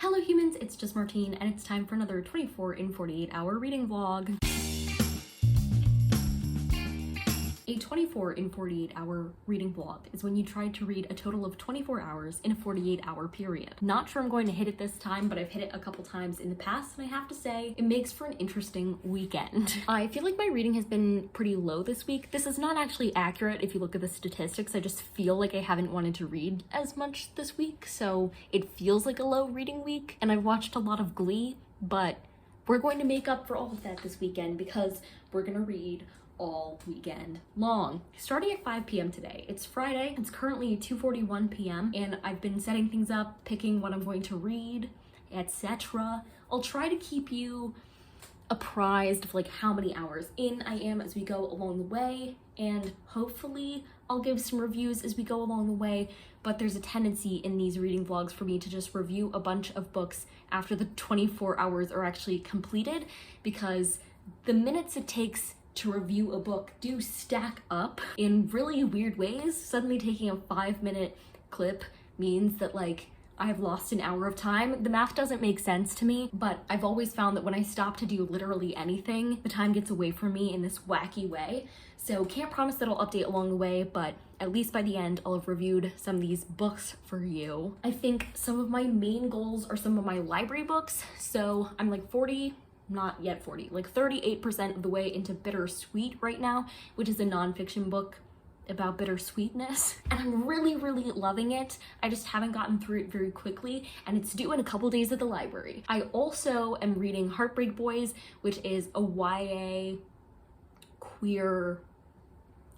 Hello humans, it's just Martine, and it's time for another 24 in 48 hour reading vlog. A 24 in 48 hour reading vlog is when you try to read a total of 24 hours in a 48-hour period. Not sure I'm going to hit it this time, but I've hit it a couple times in the past, and I have to say, it makes for an interesting weekend. I feel like my reading has been pretty low this week. This is not actually accurate if you look at the statistics. I just feel like I haven't wanted to read as much this week, so it feels like a low reading week, and I've watched a lot of Glee, but we're going to make up for all of that this weekend because we're gonna read all weekend long. Starting at 5 p.m. today. It's Friday, it's currently 2:41 p.m. and I've been setting things up, picking what I'm going to read, etc. I'll try to keep you apprised of like how many hours in I am as we go along the way, and hopefully I'll give some reviews as we go along the way, but there's a tendency in these reading vlogs for me to just review a bunch of books after the 24 hours are actually completed, because the minutes it takes to review a book do stack up in really weird ways. Suddenly taking a 5-minute clip means that like I've lost an hour of time. The math doesn't make sense to me, but I've always found that when I stop to do literally anything, the time gets away from me in this wacky way. So can't promise that I'll update along the way, but at least by the end, I'll have reviewed some of these books for you. I think some of my main goals are some of my library books. So I'm like 38% of the way into Bittersweet right now, which is a nonfiction book about bittersweetness, and I'm really loving it. I just haven't gotten through it very quickly, and it's due in a couple days at the library. I also am reading Heartbreak Boys, which is a YA queer,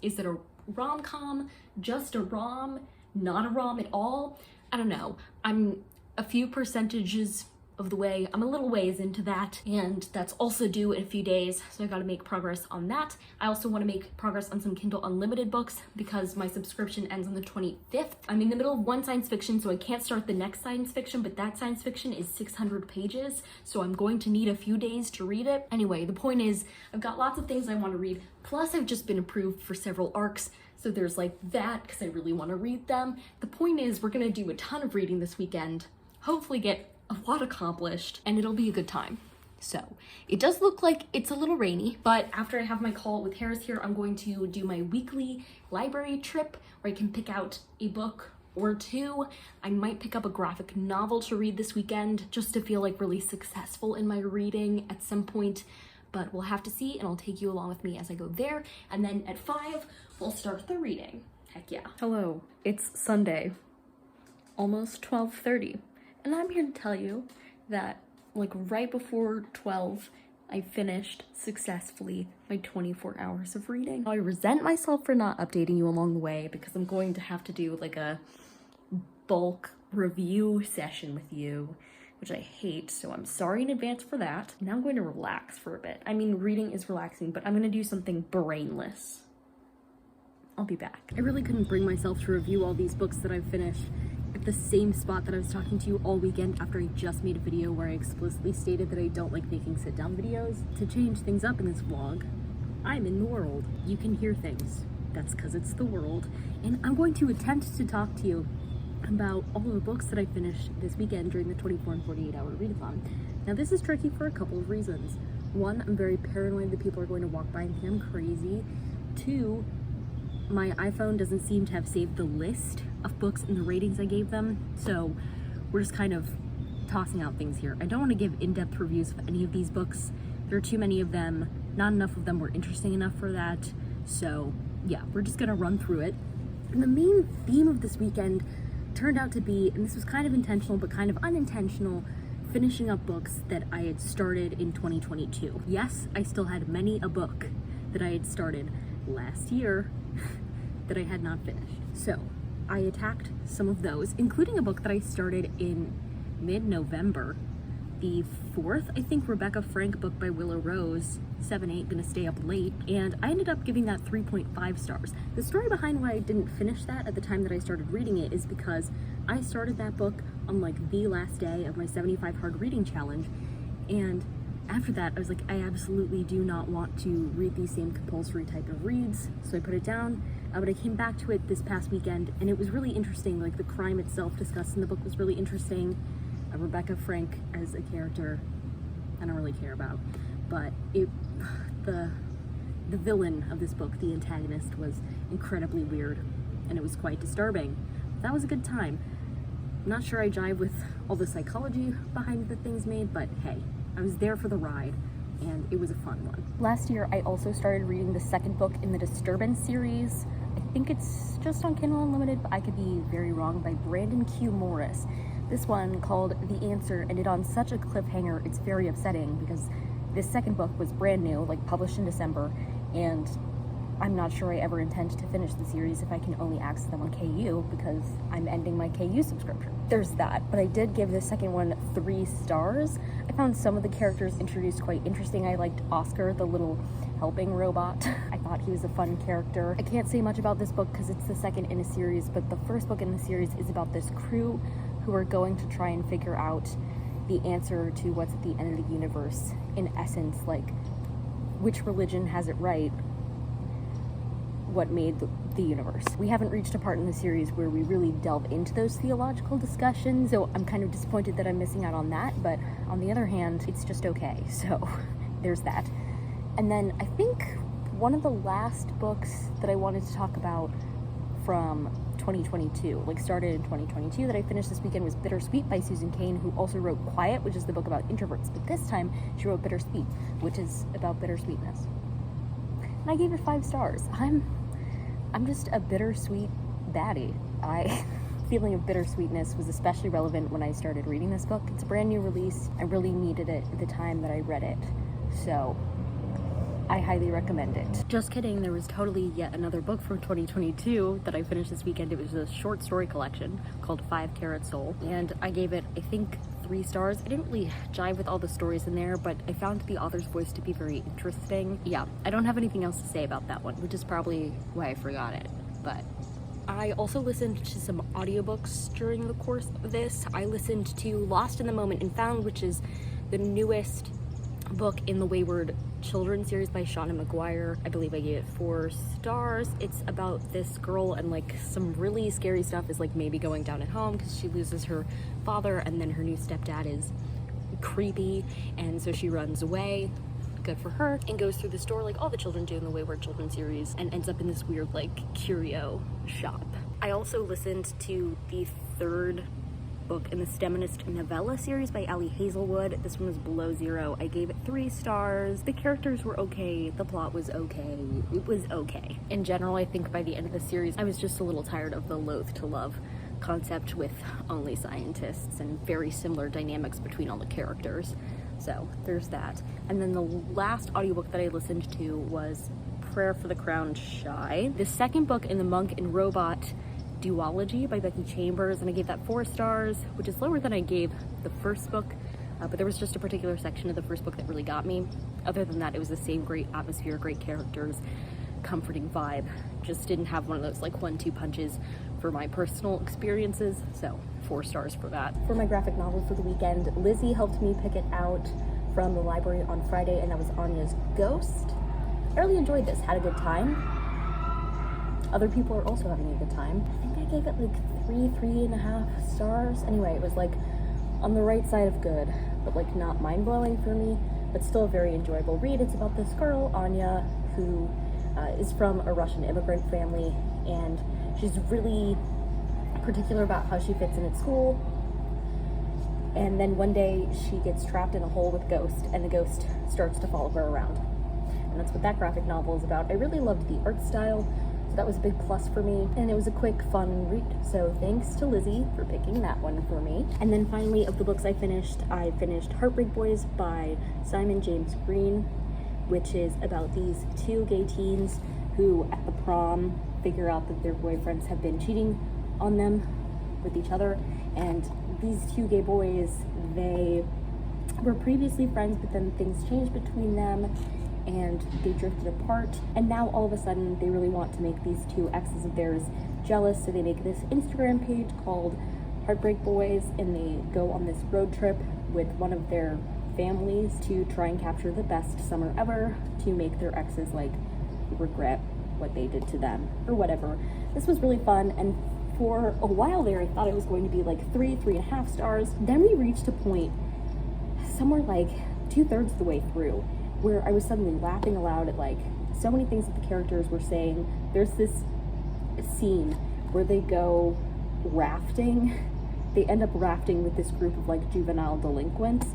is it a rom-com, just a rom, not a rom at all? I don't know. I'm a few percentages of the way, I'm a little ways into that, and that's also due in a few days, so I gotta make progress on that. I also want to make progress on some Kindle Unlimited books because my subscription ends on the 25th. I'm in the middle of one science fiction, so I can't start the next science fiction, but that science fiction is 600 pages, so I'm going to need a few days to read it. Anyway, the point is, I've got lots of things I want to read, plus I've just been approved for several arcs, so there's like that because I really want to read them. The point is, we're gonna do a ton of reading this weekend, hopefully get a lot accomplished, and it'll be a good time. So it does look like it's a little rainy, but after I have my call with Harris here, I'm going to do my weekly library trip where I can pick out a book or two. I might pick up a graphic novel to read this weekend just to feel like really successful in my reading at some point, but we'll have to see, and I'll take you along with me as I go there. And then at 5, we'll start the reading. Heck yeah. Hello, it's Sunday, almost 12:30. And I'm here to tell you that like right before 12, I finished successfully my 24 hours of reading. I resent myself for not updating you along the way because I'm going to have to do like a bulk review session with you, which I hate, so I'm sorry in advance for that. Now I'm going to relax for a bit. I mean, reading is relaxing, but I'm gonna do something brainless. I'll be back. I really couldn't bring myself to review all these books that I've finished at the same spot that I was talking to you all weekend after I just made a video where I explicitly stated that I don't like making sit-down videos. To change things up in this vlog, I'm in the world. You can hear things. That's because it's the world. And I'm going to attempt to talk to you about all of the books that I finished this weekend during the 24 and 48 hour readathon. Now this is tricky for a couple of reasons. One, I'm very paranoid that people are going to walk by and think I'm crazy. Two, my iPhone doesn't seem to have saved the list of books and the ratings I gave them, so we're just kind of tossing out things here. I don't want to give in-depth reviews of any of these books. There are too many of them. Not enough of them were interesting enough for that. So yeah, we're just gonna run through it. And the main theme of this weekend turned out to be, and this was kind of intentional but kind of unintentional, finishing up books that I had started in 2022. Yes, I still had many a book that I had started last year that I had not finished. So I attacked some of those, including a book that I started in mid-November, the 4th, I think, Rebecca Frank book by Willow Rose, 7-8, Gonna Stay Up Late, and I ended up giving that 3.5 stars. The story behind why I didn't finish that at the time that I started reading it is because I started that book on like the last day of my 75 hard reading challenge, and after that I was like, I absolutely do not want to read these same compulsory type of reads, so I put it down. But I came back to it this past weekend, and it was really interesting. Like, the crime itself discussed in the book was really interesting. Rebecca Frank as a character I don't really care about, but the villain of this book, the antagonist, was incredibly weird, and it was quite disturbing. That was a good time. I'm not sure I jive with all the psychology behind the things made, but hey, I was there for the ride, and it was a fun one. Last year, I also started reading the second book in the Disturbance series. I think it's just on Kindle Unlimited, but I could be very wrong, by Brandon Q. Morris. This one, called The Answer, ended on such a cliffhanger, it's very upsetting, because this second book was brand new, like published in December, and I'm not sure I ever intend to finish the series if I can only access them on KU, because I'm ending my KU subscription. There's that, but I did give the second one 3 stars. I found some of the characters introduced quite interesting. I liked Oscar, the little helping robot. I thought he was a fun character. I can't say much about this book because it's the second in a series, but the first book in the series is about this crew who are going to try and figure out the answer to what's at the end of the universe. In essence, like, which religion has it right? What made the universe? We haven't reached a part in the series where we really delve into those theological discussions, so I'm kind of disappointed that I'm missing out on that, but on the other hand, it's just okay, so there's that. And then I think one of the last books that I wanted to talk about from 2022, like started in 2022, that I finished this weekend, was Bittersweet by Susan Cain, who also wrote Quiet, which is the book about introverts, but this time she wrote Bittersweet, which is about bittersweetness. And I gave it 5 stars. I'm just a bittersweet baddie. Feeling of bittersweetness was especially relevant when I started reading this book. It's a brand new release. I really needed it at the time that I read it, so I highly recommend it. Just kidding, there was totally yet another book from 2022 that I finished this weekend. It was a short story collection called 5 Carat Soul, and I gave it, I think, 3 stars. I didn't really jive with all the stories in there, but I found the author's voice to be very interesting. Yeah, I don't have anything else to say about that one, which is probably why I forgot it, but I also listened to some audiobooks during the course of this. I listened to Lost in the Moment and Found, which is the newest book in the Wayward Children series by Shauna McGuire. I believe I gave it 4 stars. It's about this girl, and like some really scary stuff is like maybe going down at home because she loses her father, and then her new stepdad is creepy, and so she runs away. Good for her, and goes through the store like all the children do in the Wayward Children series, and ends up in this weird like curio shop. I also listened to the 3rd book in the STEMinist novella series by Ali Hazelwood. This one was Below Zero. I gave it 3 stars. The characters were okay. The plot was okay. It was okay. In general, I think by the end of the series, I was just a little tired of the loathe to love concept with only scientists and very similar dynamics between all the characters. So there's that. And then the last audiobook that I listened to was Prayer for the Crowned Shy, the second book in the Monk and Robot duology by Becky Chambers, and I gave that 4 stars, which is lower than I gave the first book, but there was just a particular section of the first book that really got me. Other than that, it was the same great atmosphere, great characters, comforting vibe. Just didn't have one of those like 1-2 punches for my personal experiences, so 4 stars for that. For my graphic novel for the weekend, Lizzie helped me pick it out from the library on Friday, and that was Anya's Ghost. I really enjoyed this, had a good time. Other people are also having a good time. I think I gave it like 3.5 stars. Anyway, it was like on the right side of good, but like not mind-blowing for me, but still a very enjoyable read. It's about this girl, Anya, who is from a Russian immigrant family, and she's really particular about how she fits in at school. And then one day she gets trapped in a hole with a ghost, and the ghost starts to follow her around. And that's what that graphic novel is about. I really loved the art style. That was a big plus for me, and it was a quick, fun read. So thanks to Lizzie for picking that one for me. And then finally, of the books I finished Heartbreak Boys by Simon James Green, which is about these 2 gay teens who at the prom figure out that their boyfriends have been cheating on them with each other. And these 2 gay boys, they were previously friends, but then things changed between them, and they drifted apart, and now all of a sudden they really want to make these 2 exes of theirs jealous, so they make this Instagram page called Heartbreak Boys, and they go on this road trip with one of their families to try and capture the best summer ever, to make their exes like regret what they did to them or whatever. This was really fun, and for a while there, I thought it was going to be like 3.5 stars. Then we reached a point somewhere like 2/3 of the way through where I was suddenly laughing aloud at like so many things that the characters were saying. There's this scene where they go rafting. They end up rafting with this group of like juvenile delinquents,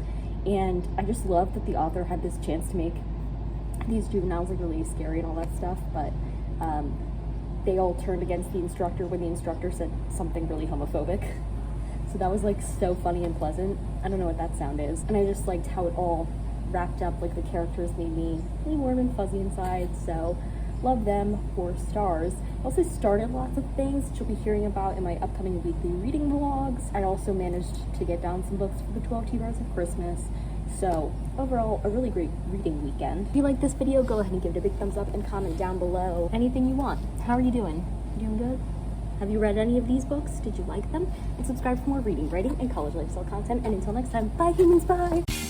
and I just love that the author had this chance to make these juveniles like really scary and all that stuff, but they all turned against the instructor when the instructor said something really homophobic. So that was like so funny and pleasant. I don't know what that sound is. And I just liked how it all wrapped up, like the characters made me really warm and fuzzy inside, so love them, 4 stars. I also started lots of things that you'll be hearing about in my upcoming weekly reading vlogs. I also managed to get down some books for the 12 Tea Bars of Christmas. So overall, a really great reading weekend. If you like this video, go ahead and give it a big thumbs up and comment down below anything you want. How are you doing? You doing good? Have you read any of these books? Did you like them? And subscribe for more reading, writing, and college lifestyle content. And until next time, bye humans, bye!